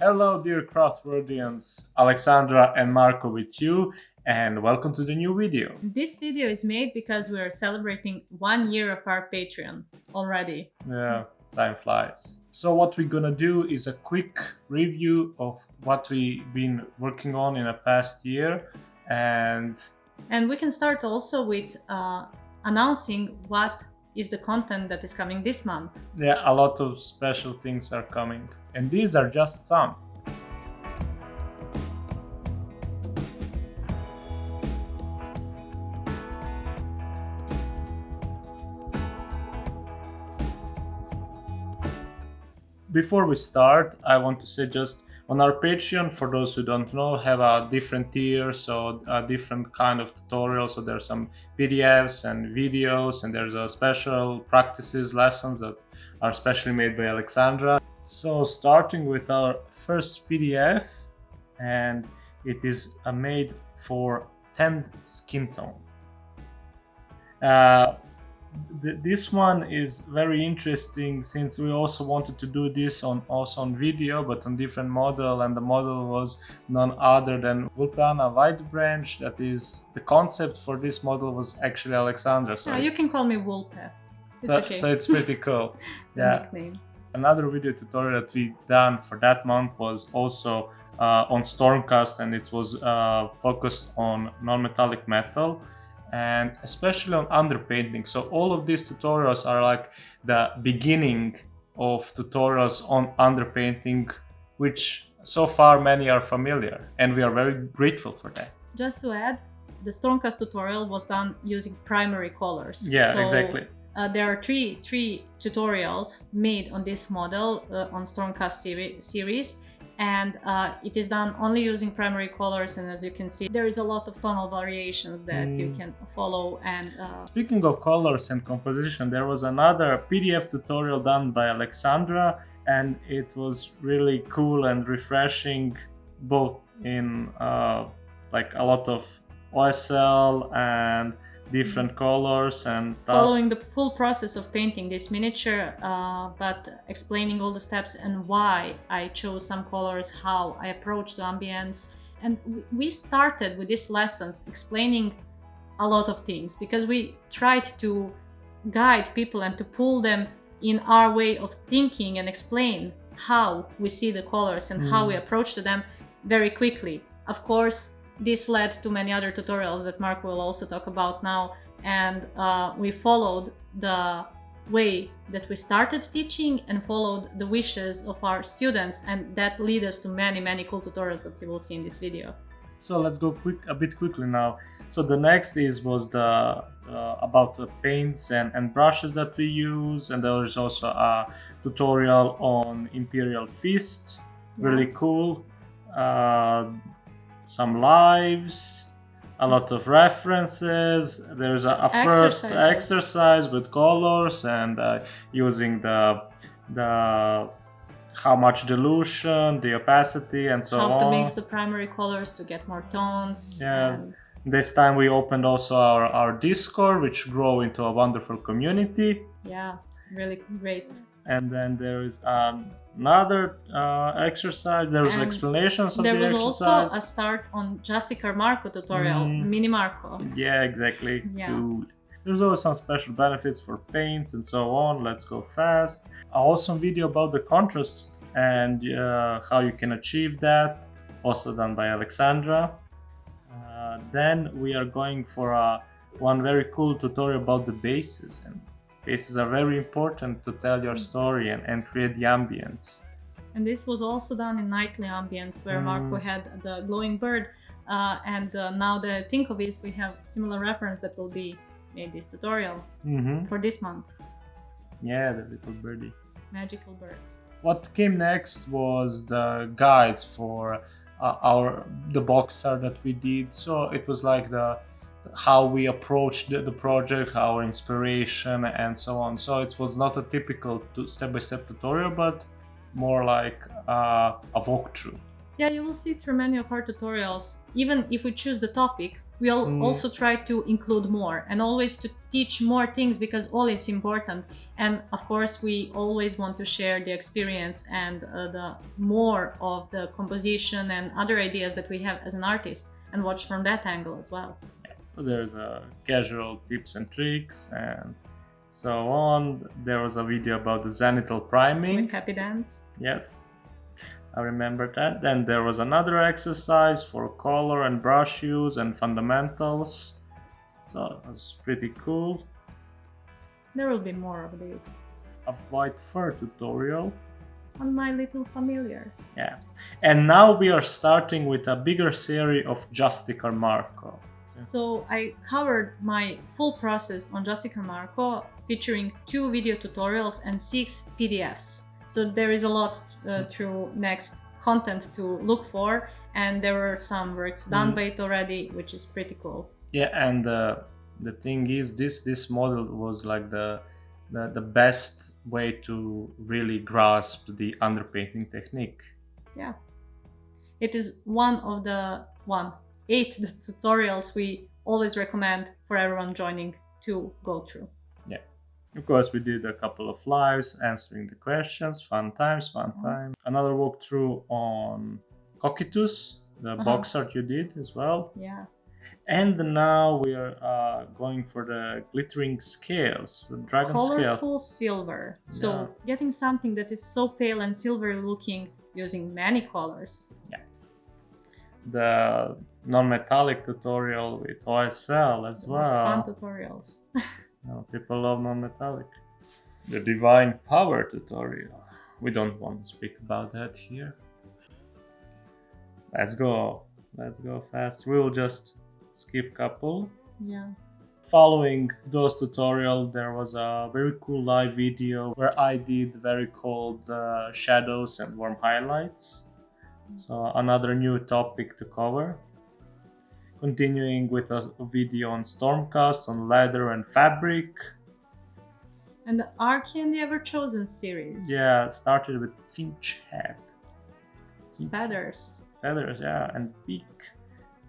Hello dear Craftworldians, Aleksandra and Marko with you, and welcome to the new video. This video is made because we are celebrating 1 year of our Patreon already. Yeah, time flies. So what we're gonna do is a quick review of what we've been working on in the past year, and we can start also with announcing what is the content that is coming this month. yeah, a lot of special things are coming. And these are just some. Before we start, I want to say just on our Patreon, for those who don't know, have a different tier, so a different kind of tutorial. So there's some PDFs and videos, and there's a special practices lessons that are specially made by Aleksandra. So starting with our first PDF, and it is made for 10th skin tone. This one is very interesting since we also wanted to do this on video, but on different model, and the model was none other than Vulcana White Branch. That is, the concept for this model was actually Aleksandra. So you can call me Woolpet. It's okay. So it's pretty cool. Yeah. Nickname. Another video tutorial that we done for that month was also on Stormcast, and it was focused on non-metallic metal, and especially on underpainting. So all of these tutorials are like the beginning of tutorials on underpainting, which so far many are familiar, and we are very grateful for that. Just to add, the Stormcast tutorial was done using primary colors. Yeah, so, exactly. There are three tutorials made on this model on Stormcast series, and it is done only using primary colors, and as you can see, there is a lot of tonal variations that you can follow. And speaking of colors and composition, there was another PDF tutorial done by Aleksandra, and it was really cool and refreshing, both in like a lot of OSL and different colors and stuff. Following the full process of painting this miniature, but explaining all the steps and why I chose some colors, how I approached the ambience. And we started with these lessons explaining a lot of things, because we tried to guide people and to pull them in our way of thinking and explain how we see the colors and how we approach to them very quickly. Of course, this led to many other tutorials that Mark will also talk about now, and we followed the way that we started teaching and followed the wishes of our students, and that led us to many cool tutorials that you will see in this video. So let's go a bit quickly now. So the next was the about the paints and brushes that we use, and there is also a tutorial on Imperial Fist, really cool. Some lives, a lot of references. There's a first exercise with colors and using the how much dilution, the opacity, and so on. How to mix the primary colors to get more tones. Yeah. This time we opened also our Discord, which grew into a wonderful community. Yeah, really great. And then there is another exercise. There was explanations of the exercise. There was also a start on Aleksandra Marko tutorial, Mini Marko. Yeah, exactly. Yeah. Cool. There's always some special benefits for paints and so on. Let's go fast. An awesome video about the contrast and how you can achieve that, also done by Aleksandra. Then we are going for one very cool tutorial about the bases, and bases are very important to tell your story and create the ambience. And this was also done in Nightly Ambience, where Marko had the glowing bird, and now that I think of it, we have similar reference that will be made this tutorial for this month. Yeah, the little birdie. Magical birds. What came next was the guides for the box art that we did. So it was like how we approached the project, our inspiration, and so on. So it was not a typical step-by-step tutorial, but more like a walkthrough. Yeah, you will see through many of our tutorials, even if we choose the topic, We'll also try to include more and always to teach more things, because all is important. And of course, we always want to share the experience and the more of the composition and other ideas that we have as an artist, and watch from that angle as well. So there's casual tips and tricks and so on. There was a video about the zenital priming. With happy dance. Yes, I remember that. Then there was another exercise for color and brush use and fundamentals. So it was pretty cool. There will be more of this. A white fur tutorial. On My Little Familiar. Yeah. And now we are starting with a bigger series of Aleksandra Marko. So I covered my full process on Aleksandra Marko, featuring 2 video tutorials and 6 PDFs. So there is a lot through next content to look for, and there were some works done by it already, which is pretty cool. Yeah, and the thing is, this model was like the best way to really grasp the underpainting technique. Yeah, it is one of the 8 tutorials we always recommend for everyone joining to go through. Yeah, of course we did a couple of lives answering the questions. Fun times. Another walkthrough on Cocytus, the box art you did as well. Yeah. And now we are going for the glittering scales, the dragon scale. Colorful silver. So getting something that is so pale and silver looking using many colors. Yeah. The non-metallic tutorial with OSL as well. Most fun tutorials. People love non-metallic. The divine power tutorial. We don't want to speak about that here. Let's go fast. We will just skip couple. Yeah. Following those tutorials, there was a very cool live video where I did very cold shadows and warm highlights. So another new topic to cover. Continuing with a video on Stormcast, on leather and fabric. And the Archie and the Ever Chosen series. Yeah, it started with cinch head. Feathers. Feathers, yeah, and beak.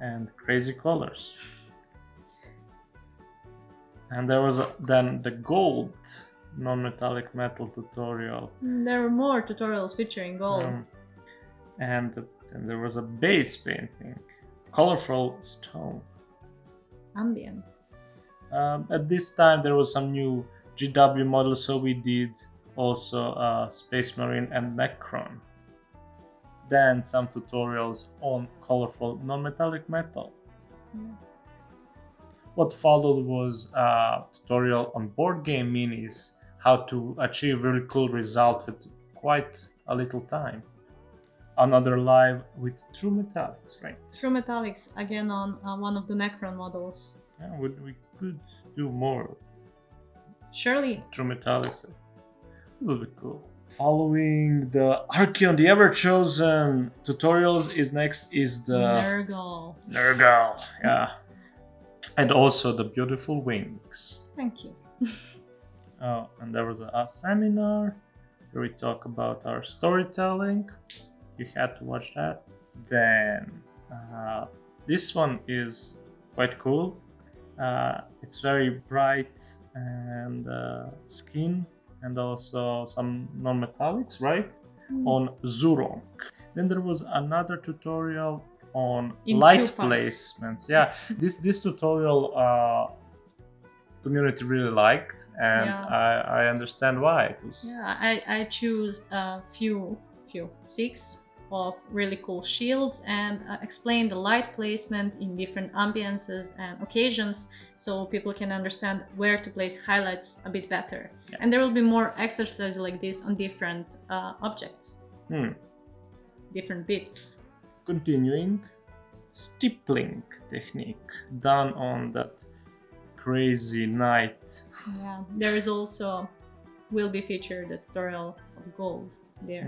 And crazy colors. And there was then the gold non-metallic metal tutorial. There were more tutorials featuring gold. And there was a base painting, colorful stone. Ambience. At this time there was some new GW models, so we did also Space Marine and Necron. Then some tutorials on colorful non-metallic metal. Yeah. What followed was a tutorial on board game minis, how to achieve really cool results with quite a little time. Another live with True Metallics, right? True Metallics, again on one of the Necron models. Yeah, we could do more. Surely. True Metallics. It will be cool. Following the Archeon, the Ever Chosen tutorials is the Nurgle. Nurgle, yeah. And also the beautiful wings. Thank you. Oh, and there was a seminar where we talk about our storytelling. You had to watch that. Then this one is quite cool. It's very bright and skin, and also some non-metallics, right? On Zurong. Then there was another tutorial on light placements. Yeah, this tutorial community really liked, and I understand why. I choose a few 6 of really cool shields and explain the light placement in different ambiances and occasions, so people can understand where to place highlights a bit better. Yeah. And there will be more exercises like this on different objects, different bits. Continuing, stippling technique done on that crazy night. Yeah, there is also will be featured a tutorial of gold there.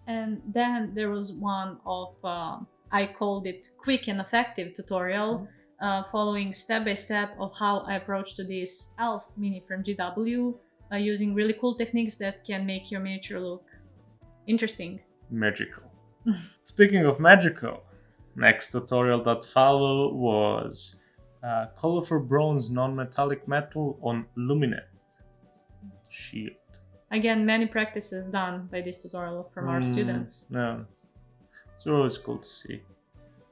And then there was one of I called it quick and effective tutorial, following step by step of how I approached to this elf mini from GW, using really cool techniques that can make your miniature look interesting. Magical. Speaking of magical, Next tutorial that followed was colorful bronze non-metallic metal on lumineth shield. Again, many practices done by this tutorial from our students. Yeah, it's always cool to see.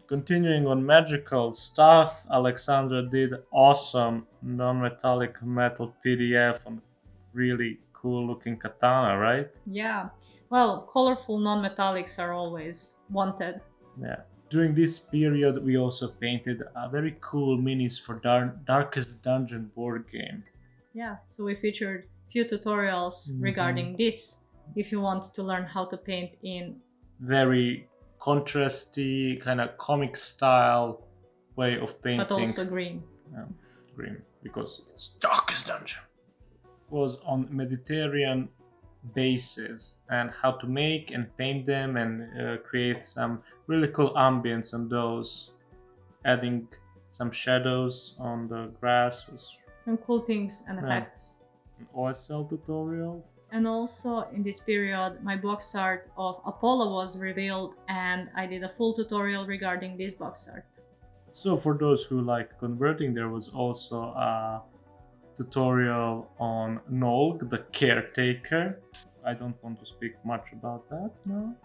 Continuing on magical stuff, Aleksandra did awesome non-metallic metal PDF on really cool looking katana, right? Yeah, well, colorful non-metallics are always wanted. Yeah. During this period, we also painted a very cool minis for Darkest Dungeon board game. Yeah, so we featured few tutorials regarding this if you want to learn how to paint in very contrasty, kind of comic style way of painting. But also green. Yeah, green, because it's Darkest Dungeon. Was on Mediterranean bases and how to make and paint them and create some really cool ambience on those. Adding some shadows on the grass was and cool things and effects. An OSL tutorial. And also in this period, my box art of Apollo was revealed and I did a full tutorial regarding this box art. So for those who like converting, there was also a tutorial on Nolg, the caretaker. I don't want to speak much about that now.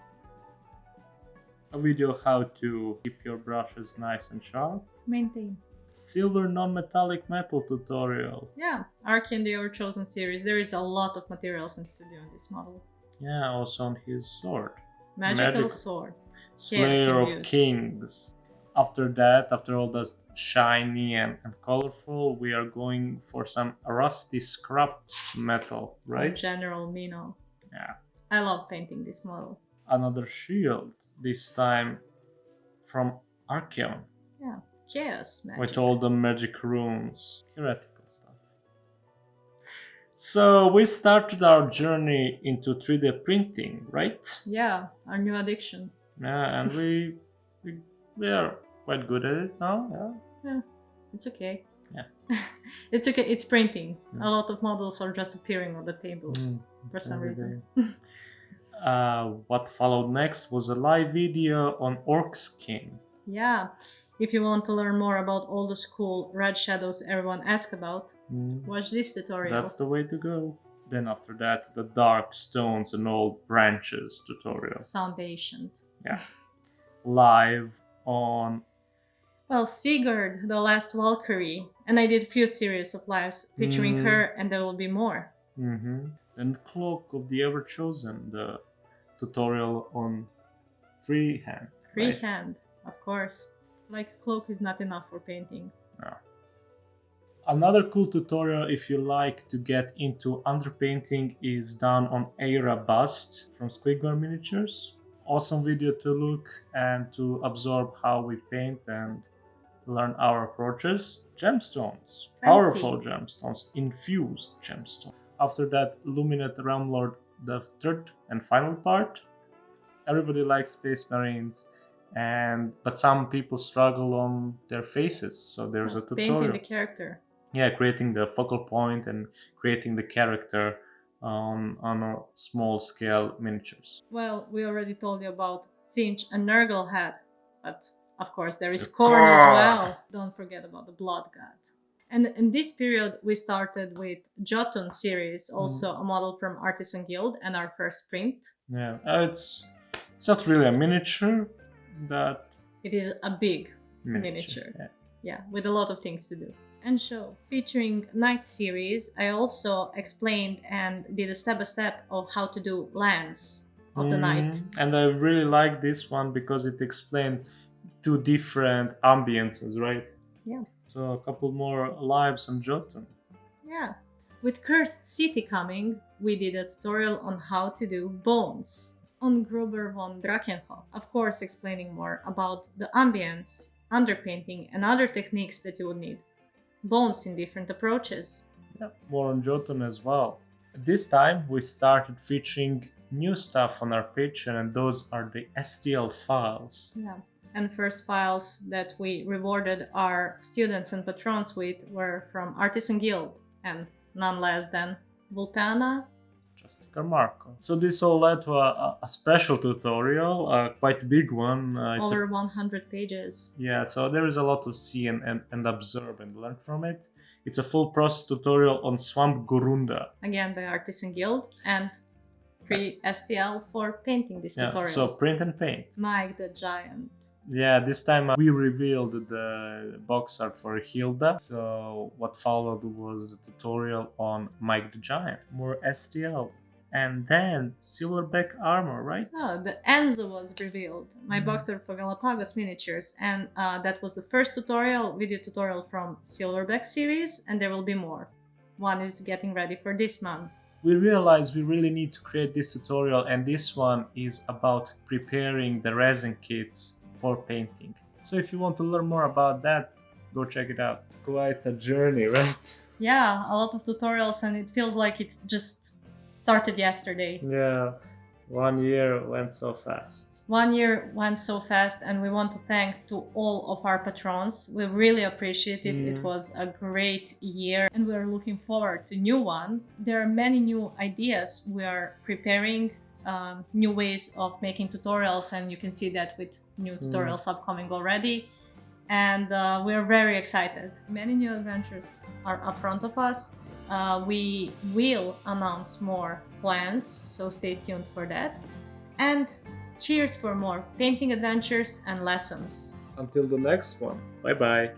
A video how to keep your brushes nice and sharp. Maintain. Silver non-metallic metal tutorial. Yeah, Ark in the Our Chosen series. There is a lot of materials in studio on this model. Yeah, also on his sword. Magical sword. Slayer of Kings. After that, after all that's shiny and colorful, we are going for some rusty scrap metal, right? General Mino. Yeah. I love painting this model. Another shield, this time from Archeon. Yeah, chaos magic. With all the magic runes, heretical stuff. So we started our journey into 3D printing, right? Yeah, our new addiction. Yeah, and we are quite good at it now. Yeah, it's okay. Yeah. It's okay, it's printing. A lot of models are just appearing on the table for some reason. What followed next was a live video on orc skin. Yeah, if you want to learn more about all the cool red shadows everyone asks about, watch this tutorial. That's the way to go. Then after that, the dark stones and old branches tutorial. Sound ancient. Yeah. Live on... Well, Sigurd, the last Valkyrie, and I did few series of lives featuring her, and there will be more. Then Cloak of the Ever Chosen, the tutorial on freehand. Freehand, right? Of course. Like Cloak is not enough for painting. No. Another cool tutorial if you like to get into underpainting is done on Aira Bust from Squidward Miniatures. Awesome video to look and to absorb how we paint and learn our approaches. Gemstones, powerful gemstones, infused gemstones. After that, Lumineth Realmlord, the third and final part. Everybody likes Space Marines, but some people struggle on their faces, so there's a tutorial. Painting the character. Yeah, creating the focal point and creating the character on a small scale miniatures. Well, we already told you about Tzeentch and Nurgle head, but of course there is Khorne as well. Don't forget about the Blood God. And in this period we started with Jotun series, also a model from Artisan Guild and our first print. Yeah, it's not really a miniature, but it is a big miniature. Yeah, with a lot of things to do. And show. Featuring Night series, I also explained and did a step-by-step of how to do lands of the night. And I really like this one because it explained two different ambiences, right? Yeah. So a couple more lives on Jotun. Yeah. With Cursed City coming, we did a tutorial on how to do bones on Gruber von Drachenhof. Of course, explaining more about the ambience, underpainting, and other techniques that you would need. Bones in different approaches. Yeah, more on Jotun as well. This time we started featuring new stuff on our Patreon, and those are the STL files. Yeah, and first files that we rewarded our students and patrons with were from Artisan Guild, and none less than Vulcana, Aleksandra Marko. So this all led to a special tutorial, a quite big one. Over 100 pages. Yeah, so there is a lot to see and observe and learn from it. It's a full process tutorial on Swamp Gurunda. Again by Artisan Guild, and free STL for painting this tutorial. So print and paint. Mike the Giant. Yeah, this time we revealed the box art for Hilda. So what followed was the tutorial on Mike the Giant. More STL. And then silverback armor, right? Oh, the Enzo was revealed. My box art for Galapagos miniatures. And that was the first video tutorial from Silverback series, and there will be more. One is getting ready for this month. We realized we really need to create this tutorial, and this one is about preparing the resin kits for painting. So if you want to learn more about that, go check it out. Quite a journey, right? Yeah, a lot of tutorials, and it feels like it just started yesterday. Yeah, 1 year went so fast. 1 year went so fast, and we want to thank to all of our patrons. We really appreciate it. It was a great year, and we are looking forward to new one. There are many new ideas. We are preparing new ways of making tutorials, and you can see that with new tutorials upcoming already. And we are very excited. Many new adventures are up front of us. We will announce more plans, so stay tuned for that. And cheers for more painting adventures and lessons. Until the next one. Bye bye.